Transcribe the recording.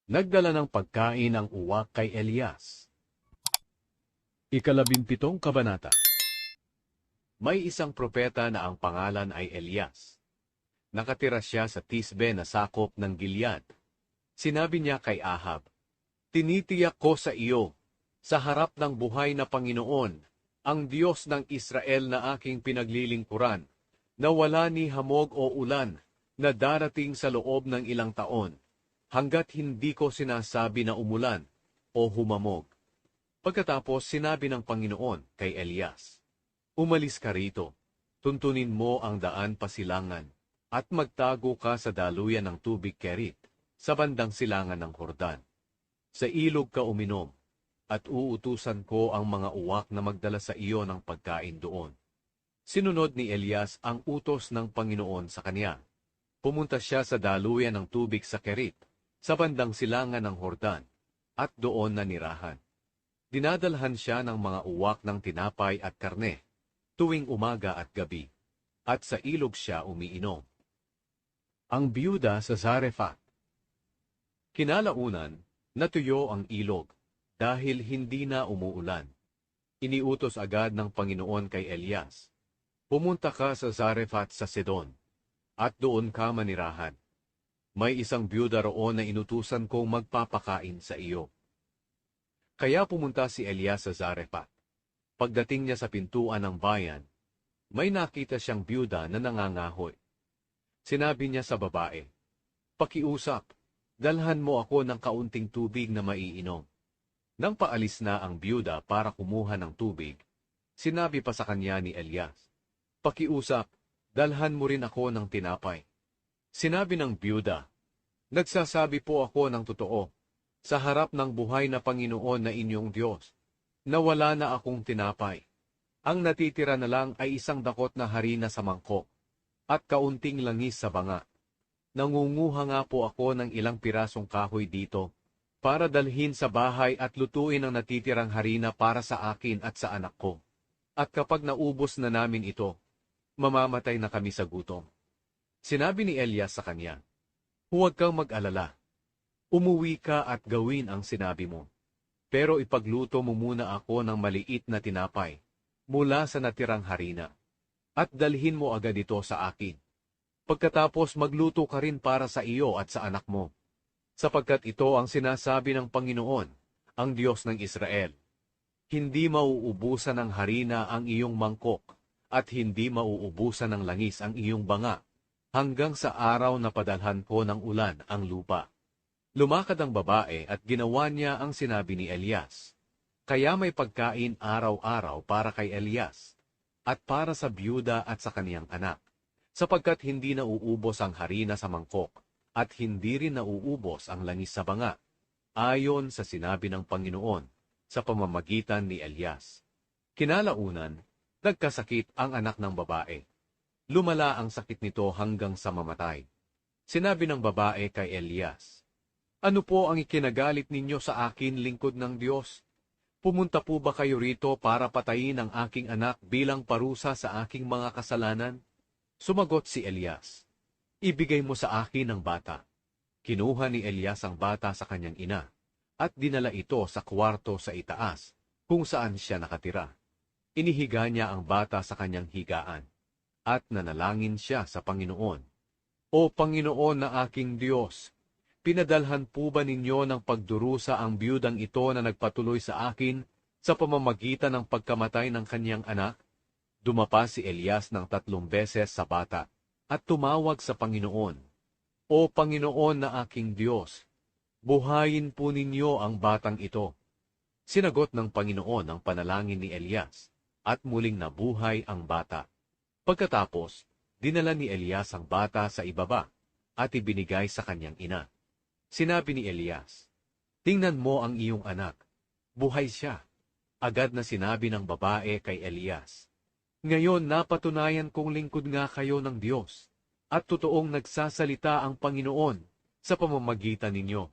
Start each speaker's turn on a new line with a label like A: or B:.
A: Nagdala ng pagkain ang uwak kay Elias. Ikalabimpitong kabanata. May isang propeta na ang pangalan ay Elias. Nakatira siya sa Tisbe na sakop ng Gilead. Sinabi niya kay Ahab, "Tinitiyak ko sa iyo, sa harap ng buhay na Panginoon, ang Diyos ng Israel na aking pinaglilingkuran, na wala ni hamog o ulan na darating sa loob ng ilang taon, hanggat hindi ko sinasabi na umulan o humamog." Pagkatapos sinabi ng Panginoon kay Elias, "Umalis ka rito, tuntunin mo ang daan pasilangan, at magtago ka sa daluyan ng tubig Kerit, sa bandang silangan ng Hordan. Sa ilog ka uminom, at uutusan ko ang mga uwak na magdala sa iyo ng pagkain doon." Sinunod ni Elias ang utos ng Panginoon sa kanya. Pumunta siya sa daluyan ng tubig sa Kerit, sa bandang silangan ng Hordan, at doon nanirahan. Dinadalhan siya ng mga uwak ng tinapay at karne, tuwing umaga at gabi, at sa ilog siya umiinom. Ang biyuda sa Zarephath. Kinalaunan, natuyo ang ilog, dahil hindi na umuulan. Iniutos agad ng Panginoon kay Elias, "Pumunta ka sa Zarephath sa Sidon, at doon ka manirahan. May isang biyuda roon na inutusan kong magpapakain sa iyo." Kaya pumunta si Elias sa Zarephath. Pagdating niya sa pintuan ng bayan, may nakita siyang biyuda na nangangahoy. Sinabi niya sa babae, "Pakiusap, dalhan mo ako ng kaunting tubig na maiinom." Nang paalis na ang biyuda para kumuha ng tubig, sinabi pa sa kanya ni Elias, "Pakiusap, dalhan mo rin ako ng tinapay." Sinabi ng biyuda, "Nagsasabi po ako ng totoo, sa harap ng buhay na Panginoon na inyong Diyos, na wala na akong tinapay. Ang natitira na lang ay isang dakot na harina sa mangkok, at kaunting langis sa banga. Nangunguha nga po ako ng ilang pirasong kahoy dito, para dalhin sa bahay at lutuin ang natitirang harina para sa akin at sa anak ko. At kapag naubos na namin ito, mamamatay na kami sa gutom." Sinabi ni Elias sa kanya, "Huwag kang mag-alala. Umuwi ka at gawin ang sinabi mo. Pero ipagluto mo muna ako ng maliit na tinapay mula sa natirang harina, at dalhin mo agad ito sa akin. Pagkatapos magluto ka rin para sa iyo at sa anak mo, sapagkat ito ang sinasabi ng Panginoon, ang Diyos ng Israel. Hindi mauubusan ng harina ang iyong mangkok, at hindi mauubusan ng langis ang iyong banga, hanggang sa araw na padalhan ko ng ulan ang lupa." Lumakad ang babae at ginawa niya ang sinabi ni Elias. Kaya may pagkain araw-araw para kay Elias, at para sa biyuda at sa kaniyang anak, sapagkat hindi nauubos ang harina sa mangkok, at hindi rin nauubos ang langis sa banga, ayon sa sinabi ng Panginoon, sa pamamagitan ni Elias. Kinalaunan, nagkasakit ang anak ng babae. Lumala ang sakit nito hanggang sa mamatay. Sinabi ng babae kay Elias, "Ano po ang ikinagalit ninyo sa akin, lingkod ng Diyos? Pumunta po ba kayo rito para patayin ang aking anak bilang parusa sa aking mga kasalanan?" Sumagot si Elias, "Ibigay mo sa akin ang bata." Kinuha ni Elias ang bata sa kanyang ina, at dinala ito sa kwarto sa itaas, kung saan siya nakatira. Inihiga niya ang bata sa kanyang higaan, at nanalangin siya sa Panginoon. "O Panginoon na aking Diyos, pinadalhan po ba ninyo ng pagdurusa ang biyudang ito na nagpatuloy sa akin sa pamamagitan ng pagkamatay ng kanyang anak?" Dumapa si Elias ng 3 beses sa bata at tumawag sa Panginoon, "O Panginoon na aking Diyos, buhayin po ninyo ang batang ito." Sinagot ng Panginoon ang panalangin ni Elias, at muling nabuhay ang bata. Pagkatapos, dinala ni Elias ang bata sa ibaba at ibinigay sa kanyang ina. Sinabi ni Elias, "Tingnan mo ang iyong anak, buhay siya." Agad na sinabi ng babae kay Elias, "Ngayon napatunayan kong lingkod nga kayo ng Diyos, at totoong nagsasalita ang Panginoon sa pamamagitan ninyo."